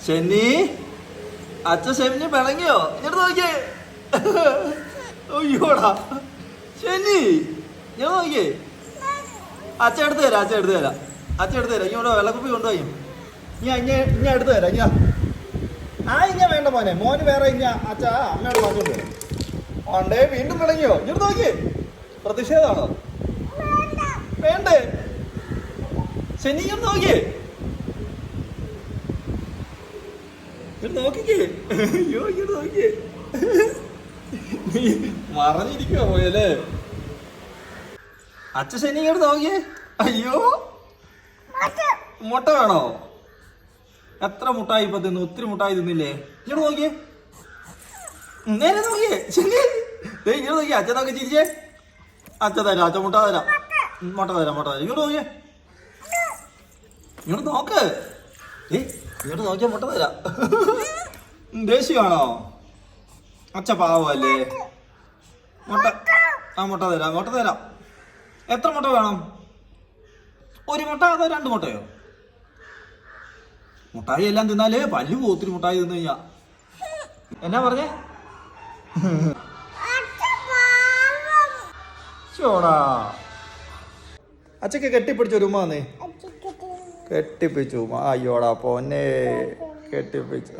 ശനി അച്ഛൻ ശനി പിണങ്ങിയോ? ഇങ്ങോട്ട് നോക്കിയേ. അയ്യോടാ ശനി, ഞാൻ നോക്കിയേ. അച്ഛൻ എടുത്ത് തരാം, അച്ഛൻ എടുത്ത് തരാം, അച്ഛൻ എടുത്ത് തരാം. ഇങ്ങോട്ട് വെള്ളക്കുപ്പി കൊണ്ടുപോയി ഞാൻ എടുത്ത് തരാം. ഇഞ്ഞ വേണ്ട മോനെ, മോന് വേറെ ഇഞ്ഞ അച്ഛാ അമ്മയോട് വാങ്ങിക്കൊണ്ട് വരാം. ആണ്ടേ വീണ്ടും പിണങ്ങിയോ? ഇങ്ങോട്ട് നോക്കിയേ. പ്രതിഷേധമാണോ? വേണ്ടേ ശനി? ഇങ്ങോട്ട് നോക്കിയേ, ഇങ്ങോട്ട് നോക്കിക്കേ. അയ്യോ ഇങ്ങോട്ട് നോക്കിയേ. നീ മറഞ്ഞിരിക്കുവോ പോയല്ലേ? അച്ഛ ശനി ഇങ്ങോട്ട് നോക്കിയേ. അയ്യോ മുട്ട വേണോ? എത്ര മുട്ടായി ഇപ്പൊ തിന്നു? ഒത്തിരി മുട്ടായി തിന്നില്ലേ? ഇങ്ങോട്ട് നോക്കിയേ, നേരെ നോക്കിയേ. ശനി ഇങ്ങോട്ട് നോക്കിയേ. അച്ഛൻ നോക്കി ചിരിച്ചേ. അച്ഛൻ തരാം, അച്ഛൻ മുട്ട തരാം, മുട്ട തരാം, മുട്ട തരാം. ഇങ്ങോട്ട് നോക്കിയേ, ഇങ്ങോട്ട് നോക്ക്. ഇങ്ങോട്ട് നോക്കിയാ മുട്ട തരാം. ദേഷ്യമാണോ? അച്ഛ പാവല്ലേ? മുട്ട മുട്ട തരാം, മുട്ട തരാം. എത്ര മുട്ട വേണം? ഒരു മുട്ട അതോ 2 മുട്ടയോ? മുട്ടായി എല്ലാം തിന്നാലേ പല്ലു പോകും. ഒത്തിരി മുട്ടായി തിന്നു കഴിഞ്ഞാ. എന്നാ പറഞ്ഞേ? ചോടാ അച്ഛക്ക് കെട്ടിപ്പിടിച്ചൊരു ഉമ്മ വന്നേ. കെട്ടിപ്പിച്ചു. അയ്യോടാ പൊന്നെ, കെട്ടിപ്പിച്ചു.